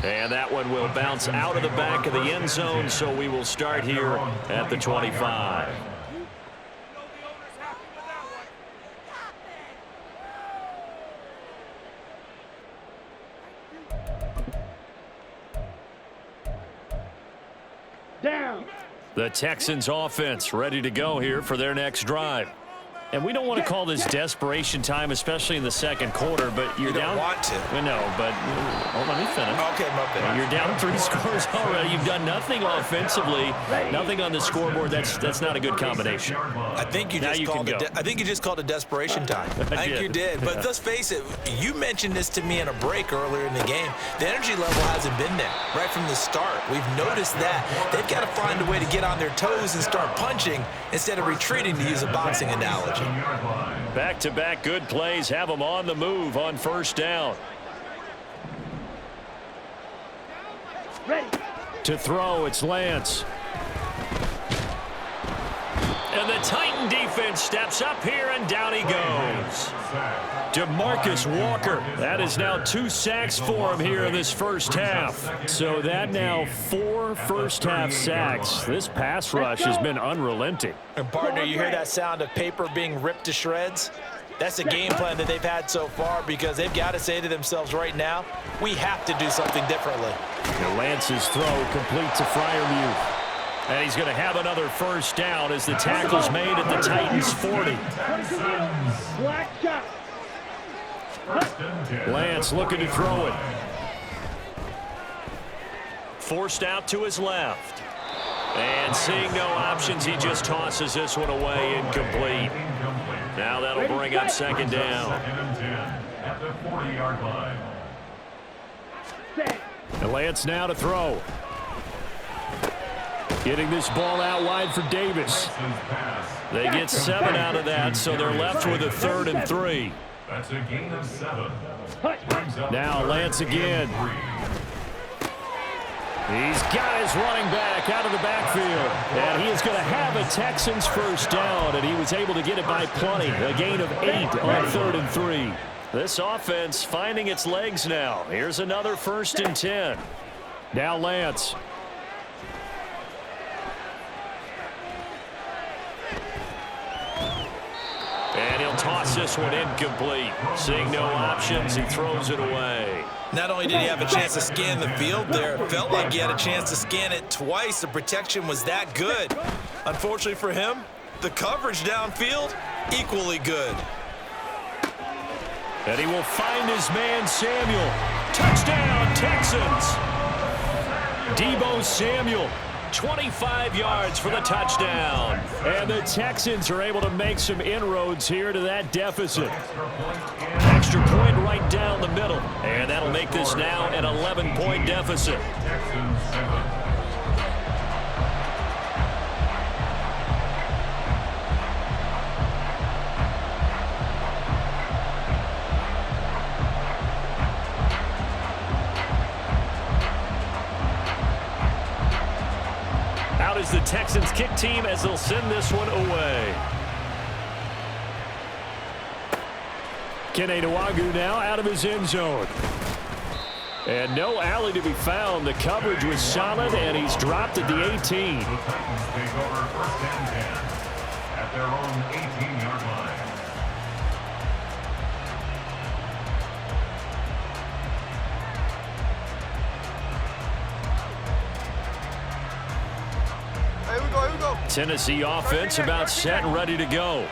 And that one will bounce out of the back of the end zone, so we will start here at the 25. Down. The Texans offense ready to go here for their next drive. And we don't want to call this desperation time, especially in the second quarter, but you're down. You don't want to. We know, but let me finish. Okay, my bad. You're down 3 scores already. You've done nothing offensively, nothing on the scoreboard. That's not a good combination. I think you just called it desperation time. I think you did. But let's face it, you mentioned this to me in a break earlier in the game. The energy level hasn't been there right from the start. We've noticed that. They've got to find a way to get on their toes and start punching instead of retreating, to use a boxing analogy. Back-to-back good plays have them on the move on first down. Ready. To throw, it's Lance. And the Titan defense steps up here, and down he goes. DeMarcus Walker. That is now 2 sacks for him here in this first half. So that now 4 first-half sacks. This pass rush has been unrelenting. And partner, you hear that sound of paper being ripped to shreds? That's the game plan that they've had so far, because they've got to say to themselves right now, we have to do something differently. Lance's throw complete to Freiermuth. And he's going to have another first down as the tackle's made at the Titans' 40. Black shot. Lance looking to throw it. Forced out to his left. And seeing no options, he just tosses this one away, incomplete. Now that'll bring up second down. At the 40-yard line. And Lance now to throw. Getting this ball out wide for Davis. They get 7 out of that, so they're left with a 3rd and 3. That's a gain of 7. Now Lance again. He's got his running back out of the backfield. And he is going to have a Texans first down, and he was able to get it by plenty. A gain of 8 on 3rd and 3. This offense finding its legs now. Here's another 1st and 10. Now Lance. And he'll toss this one incomplete. Seeing no options, he throws it away. Not only did he have a chance to scan the field there, it felt like he had a chance to scan it twice. The protection was that good. Unfortunately for him, the coverage downfield, equally good. And he will find his man, Samuel. Touchdown, Texans. Deebo Samuel. 25 yards for the touchdown. And the Texans are able to make some inroads here to that deficit. Extra point right down the middle. And that'll make this now an 11-point deficit. Out is the Texans kick team as they'll send this one away. Kene Nwangwu now out of his end zone. And no alley to be found. The coverage was solid, and he's dropped at the 18. Take over 1st and 10 at their own 18-yard line. Tennessee offense about set and ready to go.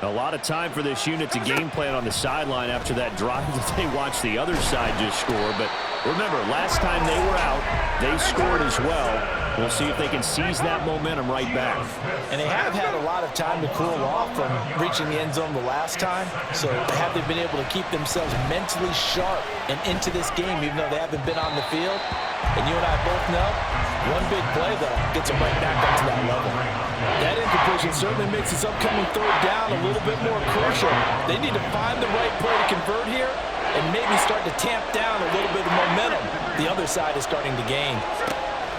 A lot of time for this unit to game plan on the sideline after that drive that they watched the other side just score. But remember, last time they were out, they scored as well. We'll see if they can seize that momentum right back. And they have had a lot of time to cool off from reaching the end zone the last time. So have they been able to keep themselves mentally sharp and into this game, even though they haven't been on the field? And you and I both know, one big play, though, gets them right back up to that level. That incompletion certainly makes this upcoming 3rd down a little bit more crucial. They need to find the right play to convert here and maybe start to tamp down a little bit of momentum. The other side is starting to gain.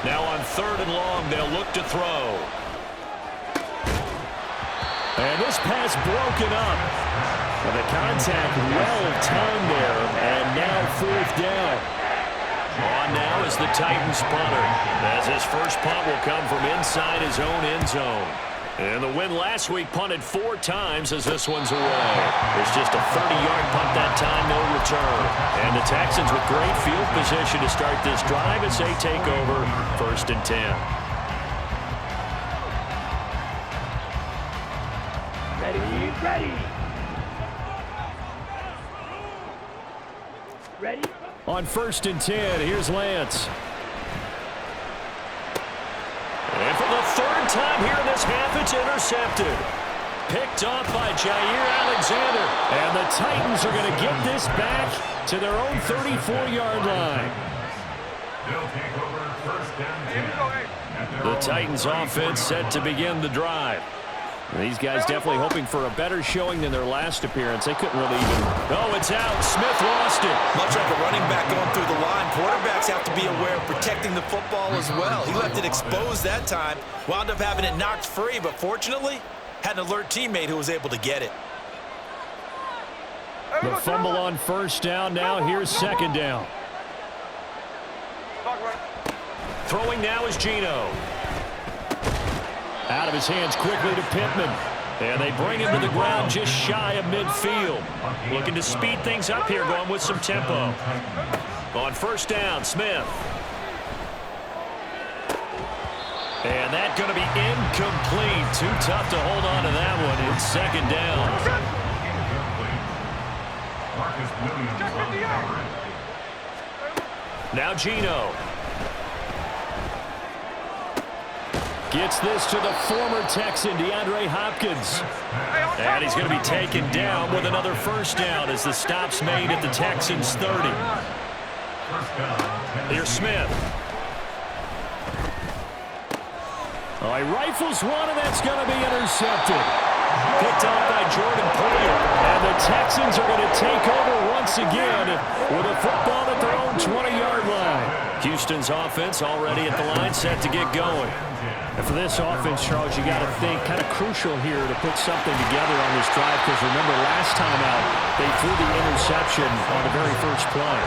Now on 3rd and long, they'll look to throw. And this pass broken up. And the contact well timed there, and now 4th down. On now is the Titans punter, as his first punt will come from inside his own end zone. And the win last week punted 4 times as this one's away. It's just a 30-yard punt that time, no return. And the Texans with great field position to start this drive as they take over 1st and 10. Ready. Ready. On 1st and 10, here's Lance. And for the 3rd time here in this half, it's intercepted. Picked off by Jair Alexander. And the Titans are going to get this back to their own 34-yard line. They'll take over 1st and 10. The Titans offense set to begin the drive. These guys definitely hoping for a better showing than their last appearance. They couldn't really even... Oh, it's out. Smith lost it. Much like a running back going through the line, quarterbacks have to be aware of protecting the football as well. He left it exposed that time, wound up having it knocked free, but fortunately, had an alert teammate who was able to get it. The fumble on 1st down. Now here's 2nd down. Throwing now is Geno. Out of his hands quickly to Pittman. And they bring him to the ground just shy of midfield. Looking to speed things up here, going with some tempo. On 1st down, Smith. And that's going to be incomplete. Too tough to hold on to that one. It's 2nd down. Now Geno. Gets this to the former Texan, DeAndre Hopkins. And he's going to be taken down with another 1st down as the stop's made at the Texans' 30. Here's Smith. Oh, he rifles one, and that's going to be intercepted. Picked off by Jordan Poyer. And the Texans are going to take over once again with a football at their own 20-yard line. Houston's offense already at the line, set to get going. And for this offense, Charles, you got to think kind of crucial here to put something together on this drive, because remember last time out, they threw the interception on the very first play.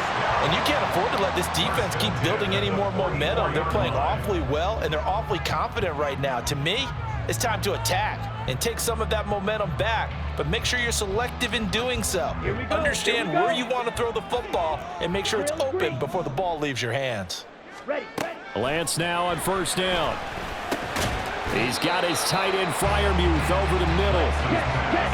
And you can't afford to let this defense keep building any more momentum. They're playing awfully well, and they're awfully confident right now. To me, it's time to attack and take some of that momentum back, but make sure you're selective in doing so. Understand where you want to throw the football and make sure it's open before the ball leaves your hands. Ready. Lance now on 1st down. He's got his tight end Freiermuth over the middle.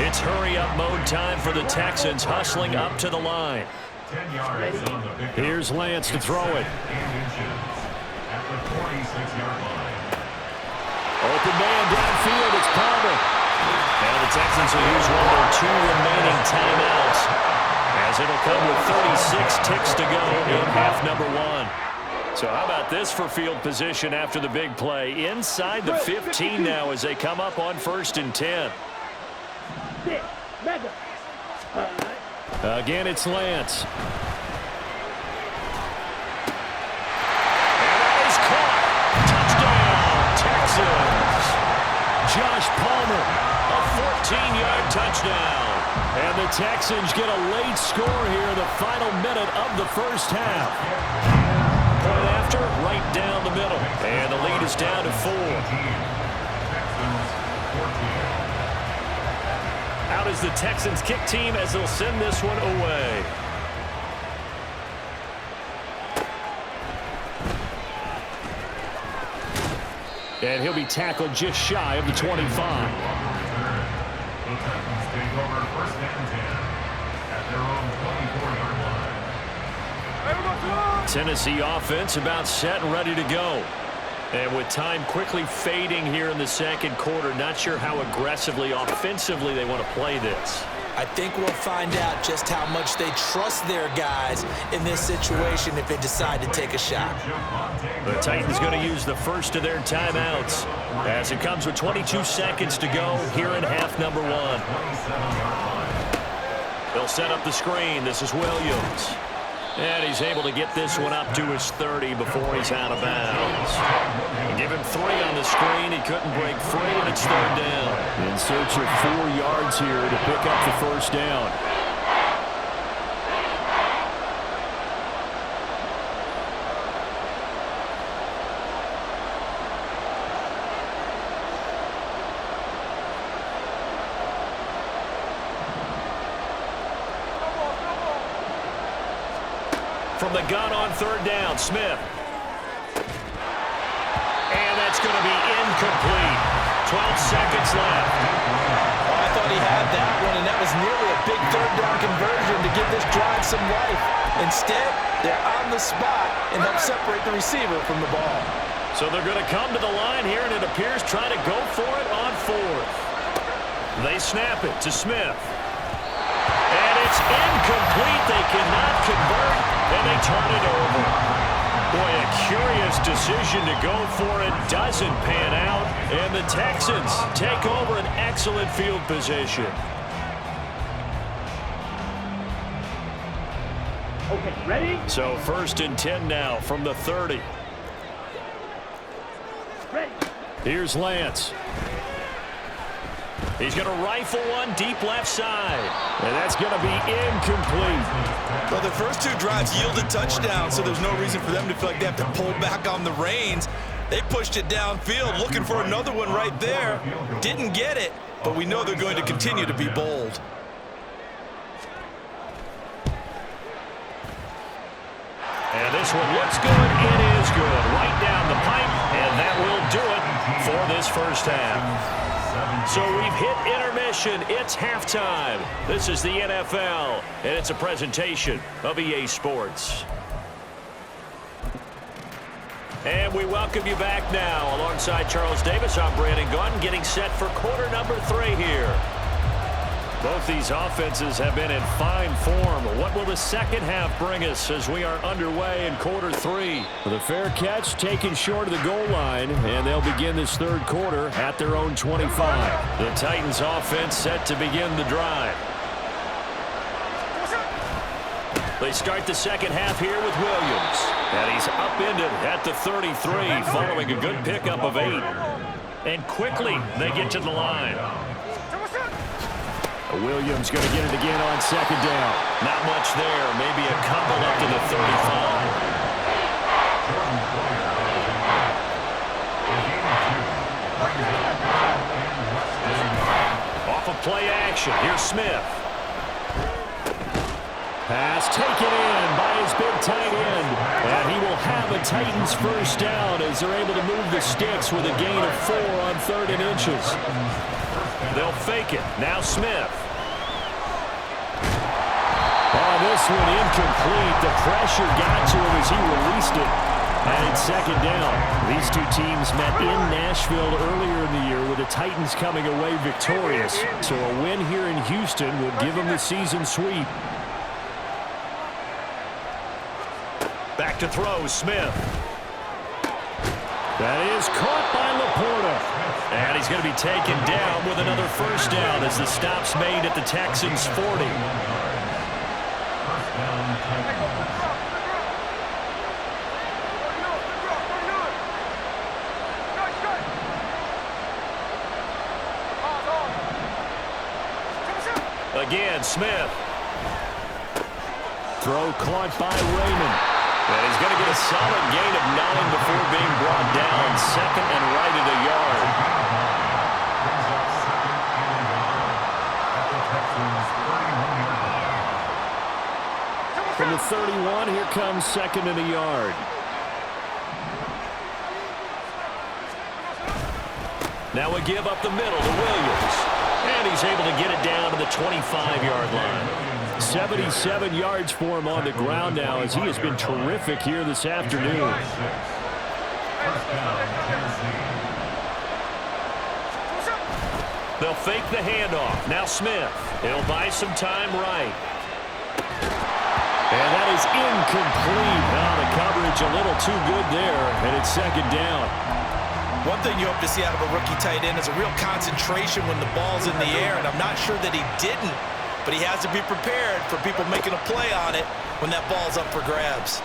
It's hurry-up mode time for the Texans, hustling up to the line. 10 yards on the pickup. Here's Lance to throw it. At the 46-yard line. Open man downfield, it's Palmer. And the Texans will use one of their 2 remaining timeouts, as it'll come with 36 ticks to go in half number 1. So how about this for field position after the big play? Inside the 15 now as they come up on 1st and 10. Again, it's Lance. And that is caught. Touchdown, Texans. Josh Palmer, a 14-yard touchdown. And the Texans get a late score here in the final minute of the first half. Point after, right down the middle. And the lead is down to 4. Out is the Texans kick team as they'll send this one away. And he'll be tackled just shy of the 25. The Titans take over 1st and 10 at their own 24-yard line. Tennessee offense about set and ready to go. And with time quickly fading here in the 2nd quarter, not sure how aggressively, offensively they want to play this. I think we'll find out just how much they trust their guys in this situation if they decide to take a shot. The Titans going to use the first of their timeouts as it comes with 22 seconds to go here in half number 1. They'll set up the screen. This is Williams. And he's able to get this one up to his 30 before he's out of bounds. And give him 3 on the screen. He couldn't break free, and it's 3rd down. In search of 4 yards here to pick up the 1st down. from the gun on third down. Smith. And that's going to be incomplete. 12 seconds left. Oh, I thought he had that one, and that was nearly a big third down conversion to give this drive some life. Instead, they're on the spot and help separate the receiver from the ball. So they're going to come to the line here, and it appears trying to go for it on fourth. They snap it to Smith. And it's incomplete. They cannot convert, and they turn it over. Boy, a curious decision to go for it doesn't pan out, and the Texans take over an excellent field position. Okay, ready? So 1st and 10 now from the 30. Ready. Here's Lance. He's going to rifle one deep left side. And that's going to be incomplete. Well, the first 2 drives yielded touchdowns, so there's no reason for them to feel like they have to pull back on the reins. They pushed it downfield, looking for another one right there. Didn't get it, but we know they're going to continue to be bold. And this one looks good. It is good. Right down the pipe, and that will do it for this first half. So we've hit intermission. It's halftime. This is the NFL, and it's a presentation of EA Sports. And we welcome you back now. Alongside Charles Davis, I'm Brandon Gaudin, getting set for quarter number 3 here. Both these offenses have been in fine form. What will the second half bring us as we are underway in quarter 3? The fair catch taken short of the goal line, and they'll begin this third quarter at their own 25. The Titans offense set to begin the drive. They start the second half here with Williams. And he's upended at the 33 following a good pickup of 8. And quickly they get to the line. Williams going to get it again on second down. Not much there. Maybe a couple up to the 35. Off of play action. Here's Smith. Pass taken in by his big tight end. And he will have a Titans first down as they're able to move the sticks with a gain of 4 on 3rd and inches. They'll fake it. Now Smith. Oh, this one incomplete. The pressure got to him as he released it. And it's second down. These two teams met in Nashville earlier in the year with the Titans coming away victorious. So a win here in Houston would give them the season sweep. Back to throw, Smith. That is caught by Laporta. And he's going to be taken down with another first down as the stop's made at the Texans' 40. Again, Smith. Throw caught by Raymond. And he's going to get a solid gain of 9 before being brought down. Second and right at a yard. From the 31, here comes second and a yard. Now a give up the middle to Williams. And he's able to get it down to the 25-yard line. 77 yards for him on the ground now as he has been terrific here this afternoon. They'll fake the handoff. Now Smith. He'll buy some time right. And that is incomplete. Oh, the coverage a little too good there, and it's second down. One thing you hope to see out of a rookie tight end is a real concentration when the ball's in the air, and I'm not sure that he didn't, but he has to be prepared for people making a play on it when that ball's up for grabs.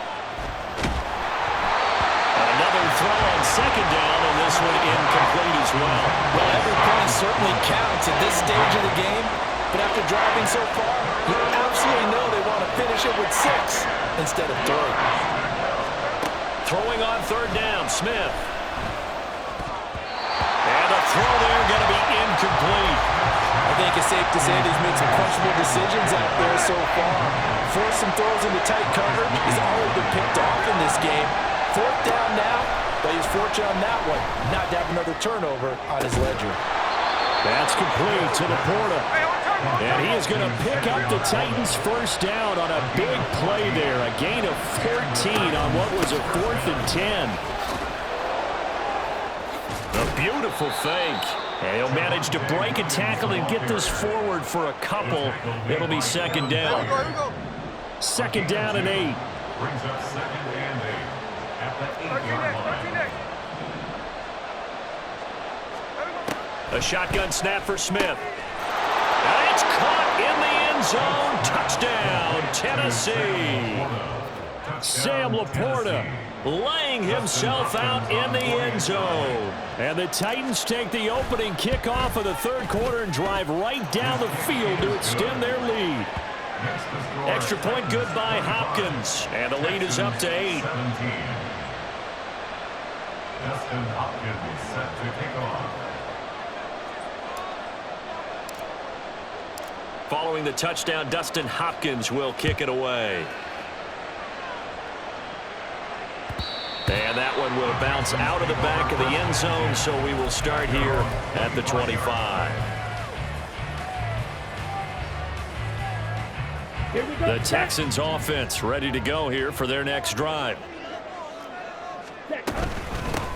Another throw on second down, and this one incomplete as well. Well, every point certainly counts at this stage of the game, but after driving so far, you absolutely know they want to finish it with 6 instead of 3. Throwing on third down, Smith. And the throw there going to be incomplete. I think it's safe to say that he's made some questionable decisions out there so far. Force some throws into tight coverage is all it picked off in this game. 4th down now, but he's fortunate on that one not to have another turnover on his ledger. That's complete to Laporta. And he is going to pick up the Titans' first down on a big play there. A gain of 14 on what was a 4th and 10. A beautiful fake. And he'll manage to break a tackle and get this forward for a couple. It'll be 2nd down. 2nd down and 8. Brings up 2nd and 8 at the 8-yard line. A shotgun snap for Smith. And it's caught in the end zone. Touchdown, Tennessee. Sam Laporta laying himself out in the end zone. And the Titans take the opening kickoff of the 3rd quarter and drive right down the field to extend their lead. Extra point good by Hopkins. And the lead is up to 8. Dustin Hopkins set to kick off. Following the touchdown, Dustin Hopkins will kick it away. And that one will bounce out of the back of the end zone, so we will start here at the 25. The Texans offense ready to go here for their next drive.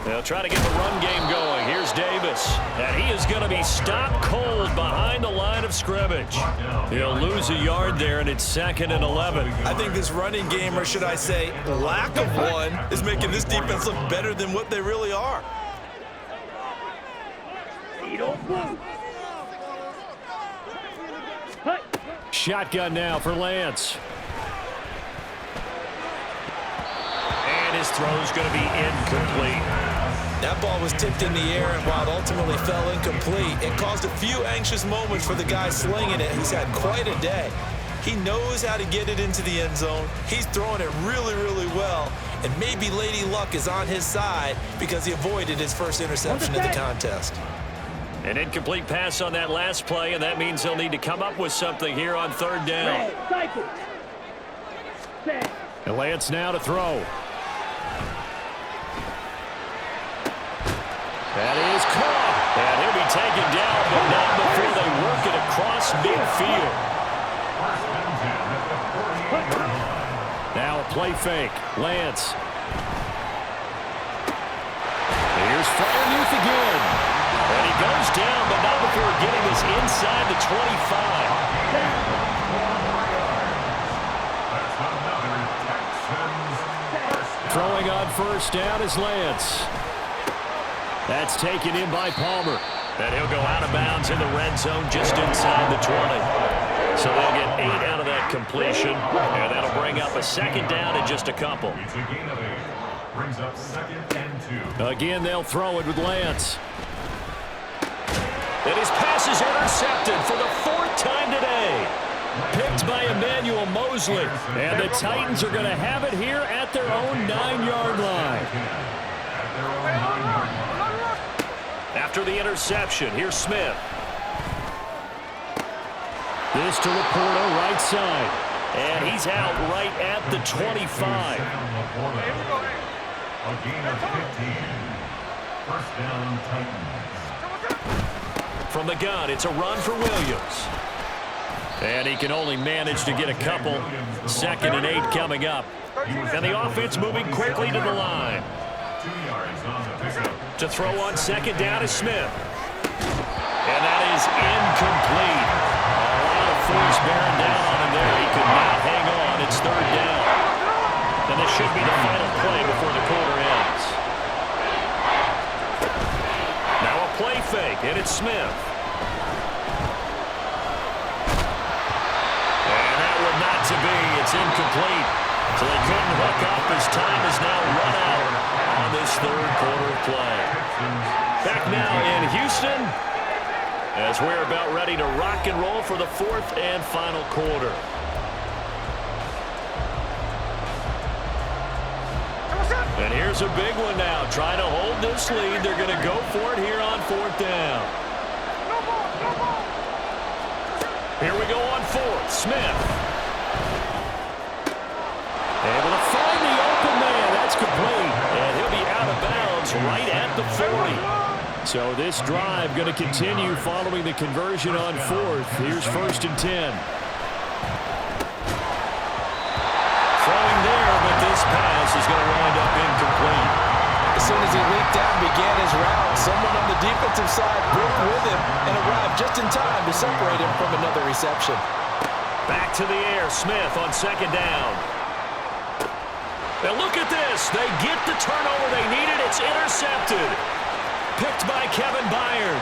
They'll try to get the run game going. Here's Davis. And he is going to be stopped cold behind the line of scrimmage. He'll lose a yard there, and it's 2nd and 11. I think this running game, or should I say lack of one, is making this defense look better than what they really are. Shotgun now for Lance. And his throw's going to be incomplete. That ball was tipped in the air, and while it ultimately fell incomplete, it caused a few anxious moments for the guy slinging it, who's had quite a day. He knows how to get it into the end zone. He's throwing it really, really well, and maybe Lady Luck is on his side because he avoided his first interception of the contest. An incomplete pass on that last play, and that means they'll need to come up with something here on 3rd down. And Lance now to throw. That is caught. And he'll be taken down, but not before they work it across midfield. Now a play fake. Lance. Here's Freiermuth again. And he goes down, but not before getting this inside the 25. Throwing on 1st down is Lance. That's taken in by Palmer. And he'll go out of bounds in the red zone just inside the 20. So they'll get 8 out of that completion. And that'll bring up a 2nd down in just a couple. It's a gain of 8. Brings up 2nd and 2. Again, they'll throw it with Lance. And his pass is intercepted for the 4th time today. Picked by Emmanuel Mosley. And the Titans are going to have it here at their own 9-yard line. After the interception, here's Smith. This to Laporta, right side. And he's out right at the 25. A gain of 15. 1st down, Titans. From the gun, it's a run for Williams. And he can only manage to get a couple. 2nd and 8 coming up. And the offense moving quickly to the line. 2 yards on the pickup. To throw on 2nd down is Smith. And that is incomplete. A lot of force bearing down on him there. He could not hang on. It's 3rd down. And this should be the final play before the quarter ends. Now a play fake, and it's Smith. And that one not to be. It's incomplete. So they couldn't hook up as time is now run out on this 3rd quarter play. Back now in Houston as we're about ready to rock and roll for the 4th and final quarter. And here's a big one now. Trying to hold this lead. They're going to go for it here on 4th down. Here we go on 4th. Smith. Able to find the It's right at the 40. So this drive going to continue following the conversion on 4th. Here's 1st and 10. Throwing there, but this pass is going to wind up incomplete. As soon as he leaped out and began his route, someone on the defensive side broke with him and arrived just in time to separate him from another reception. Back to the air, Smith on 2nd down. Now look at this. They get the turnover they needed. It's intercepted. Picked by Kevin Byard.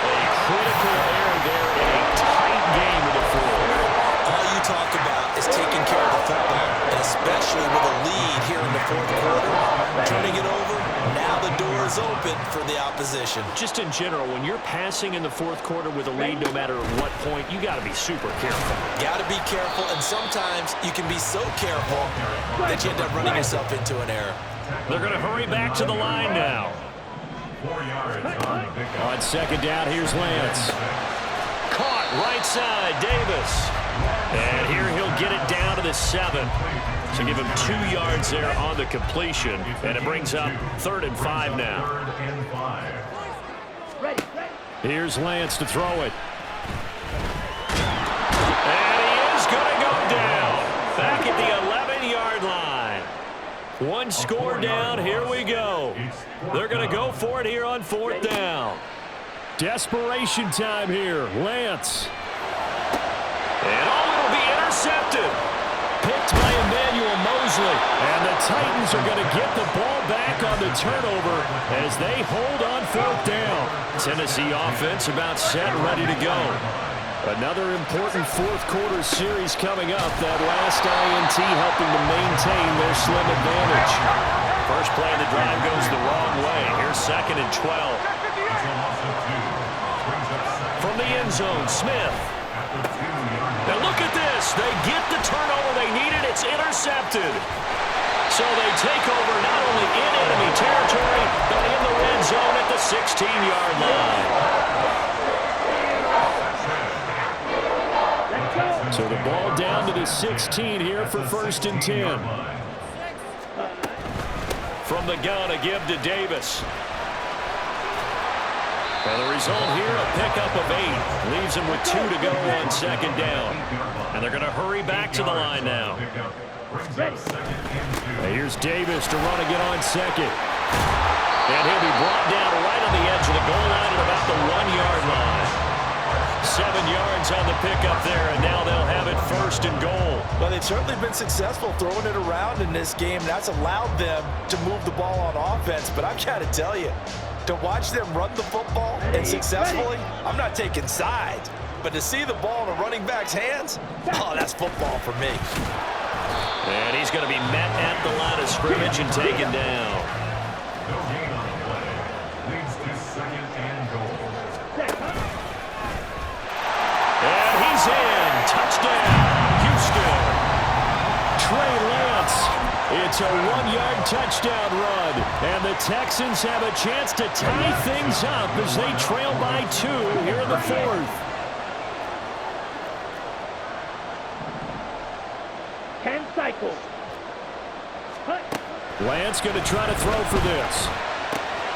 A critical error there in a tight game of the 4th. All you talk about is taking care of the football, and especially with a lead here in the 4th quarter. Turning it over, now the door is open for the opposition. Just in general, when you're passing in the 4th quarter with a lead, no matter at what point, you got to be super careful. Got to be careful, and sometimes you can be so careful that you end up running yourself into an error. They're going to hurry back to the line now. 4 yards on the pickup. On 2nd down, here's Lance. Caught right side, Davis. And here he'll get it down to the 7. So give him 2 yards there on the completion. And it brings up 3rd and 5 now. 3rd and 5. Here's Lance to throw it. And he is going to go down. Back at the 11-yard line. 1 score down. Here we go. They're going to go for it here on 4th down. Desperation time here. Lance. And it'll be intercepted. Picked by Emmanuel Mosley. And the Titans are going to get the ball back on the turnover as they hold on 4th down. Tennessee offense about set, ready to go. Another important 4th quarter series coming up. That last INT helping to maintain their slim advantage. First play of the drive goes the wrong way. Here's 2nd and 12. From the end zone, Smith. Now look at this. They get the turnover they needed. It's intercepted. So they take over not only in enemy territory, but in the red zone at the 16-yard line. So the ball down to the 16 here for 1st and 10. From the gun, a give to Davis. And the result here, a pickup of 8. Leaves him with 2 to go on 2nd down. And they're going to hurry back to the line now. And here's Davis to run again on 2nd. And he'll be brought down right on the edge of the goal line at about the 1-yard line. 7 yards on the pickup there, and now they'll have it 1st and goal. Well, they've certainly been successful throwing it around in this game. That's allowed them to move the ball on offense. But I've got to tell you, to watch them run the football and successfully, I'm not taking sides. But to see the ball in a running back's hands, oh, that's football for me. And he's going to be met at the line of scrimmage and taken down. No gain on the play. Leads to 2nd and goal. And he's in. Touchdown, Houston. Trey Lance. It's a 1-yard touchdown run. And the Texans have a chance to tie things up as they trail by 2 here in the 4th. 10 cycles. Lance going to try to throw for this.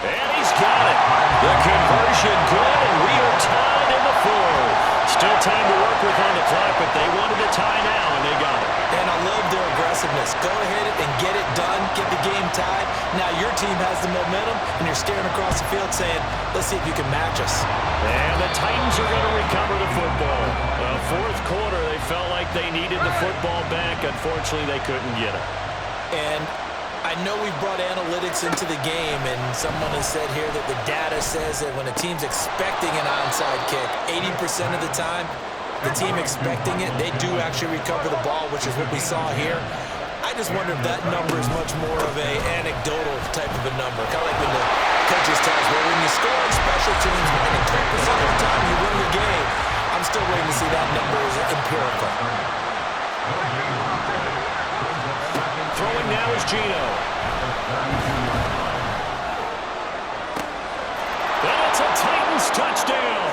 And he's got it. The conversion good, and we are tied in the 4th. Still time to work with on the clock, but they wanted to tie now, and they got it. And I love their aggressiveness. Go ahead and get it done, get the game tied. Now your team has the momentum, and you're staring across the field saying, let's see if you can match us. And the Titans are going to recover the football. Well, 4th quarter, they felt like they needed the football back. Unfortunately, they couldn't get it. And I know we've brought analytics into the game, and someone has said here that the data says that when a team's expecting an onside kick, 80% of the time, the team expecting it, they do actually recover the ball, which is what we saw here. I just wonder if that number is much more of a anecdotal type of a number, kind of like when the coaches tell us, well, when you score on special teams and 10% of the time you win the game, I'm still waiting to see that number as empirical. Throwing now is Geno. And it's a Titans touchdown.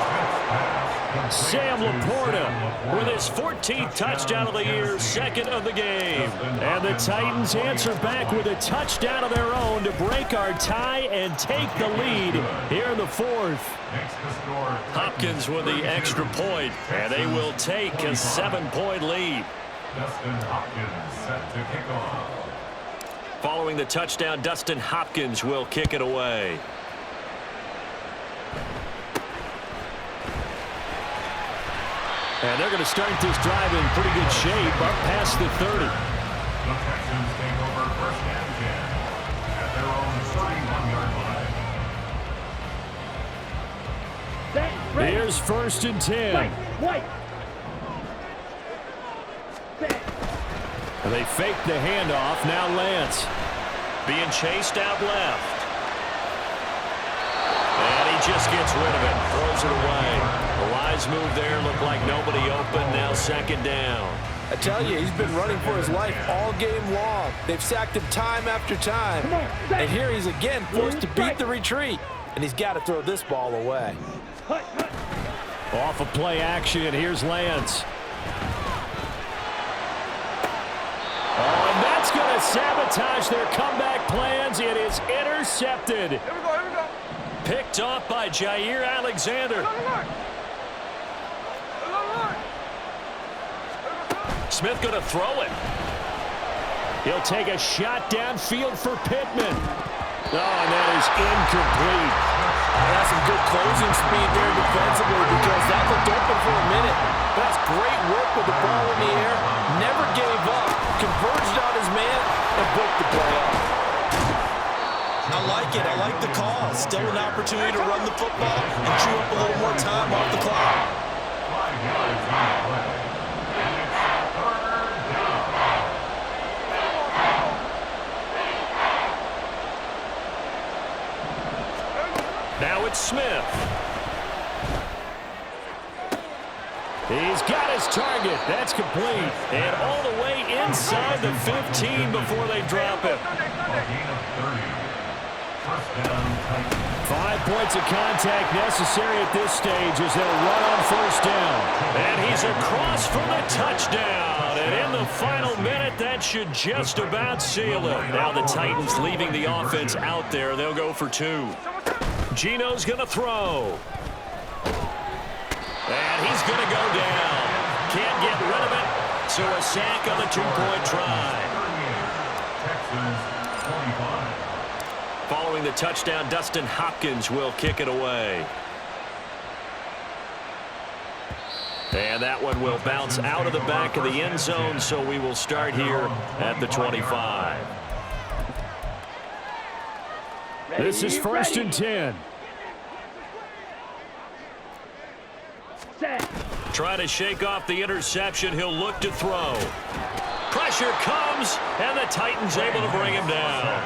Sam Laporta with his 14th touchdown of the year, second of the game. And the Titans answer back with a touchdown of their own to break our tie and take the lead here in the fourth. Hopkins with the extra point, and they will take a 7-point lead. Dustin Hopkins set to kick off. Following the touchdown, Dustin Hopkins will kick it away. And they're going to start this drive in pretty good shape, up past the 30. The Texans take over first and 10 at their own 31-yard line. Here's first and 10. White. And they fake the handoff. Now Lance being chased out left. And he just gets rid of it. Throws it away. A wise move there. Looked like nobody open. Now second down. I tell you, he's been running for his life all game long. They've sacked him time after time. And here he's again forced to beat the retreat. And he's got to throw this ball away. Off of play action. Here's Lance. Oh, and that's going to sabotage their comeback plans. It is intercepted. Here we go. Picked off by Jair Alexander. Smith going to throw it. He'll take a shot downfield for Pittman. Oh, and that is incomplete. That's some good closing speed there defensively because that looked open for a minute. But that's great work with the ball in the air. Never gave up. Converged on his man and broke the play up. I like it. I like the call. Still an opportunity to run the football and chew up a little more time off the clock. 5 yards on the play. And it's third down. Now it's Smith. He's got his target. That's complete. And all the way inside the 15 before they drop him. A gain of 30. First down, Titans. 5 points of contact necessary at this stage as they'll run on first down. And he's across for the touchdown. And in the final minute, that should just about seal it. Now the Titans leaving the offense out there. They'll go for 2. Geno's going to throw. And he's going to go down. Can't get rid of it. So a sack on the 2-point try. Texans 25. Following the touchdown, Dustin Hopkins will kick it away. And that one will bounce out of the back of the end zone, so we will start here at the 25. This is first and 10. Trying to shake off the interception. He'll look to throw. Pressure comes, and the Titans able to bring him down.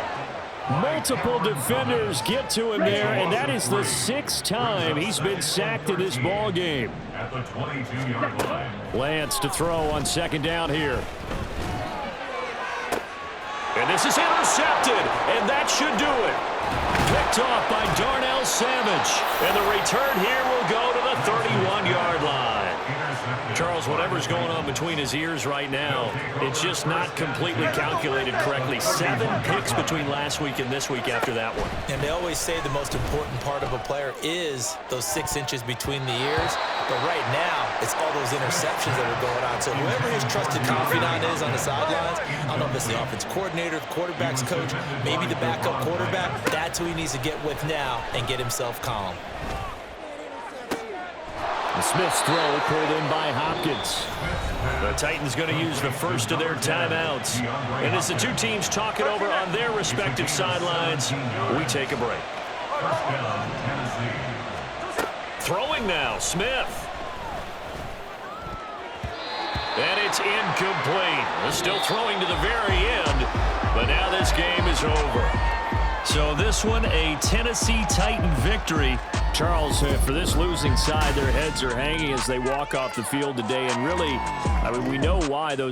Multiple defenders get to him there, and that is the 6th time he's been sacked in this ball game. At the 22-yard line. Lance to throw on second down here. And this is intercepted, and that should do it. Picked off by Darnell Savage. And the return here will go to the 31-yard line. Charles, whatever's going on between his ears right now, it's just not completely calculated correctly. 7 picks between last week and this week after that one. And they always say the most important part of a player is those 6 inches between the ears. But right now, it's all those interceptions that are going on. So whoever his trusted confidant is on the sidelines, I don't know if it's the offense coordinator, the quarterback's coach, maybe the backup quarterback, that's who he needs to get with now and get himself calm. Smith's throw pulled in by Hopkins. The Titans going to use the first of their timeouts. And as the two teams talk it over on their respective sidelines, we take a break. First down, Tennessee. Throwing now, Smith. And it's incomplete. Still throwing to the very end, but now this game is over. So this one, a Tennessee Titan victory. Charles, for this losing side, their heads are hanging as they walk off the field today. And really, I mean, we know why those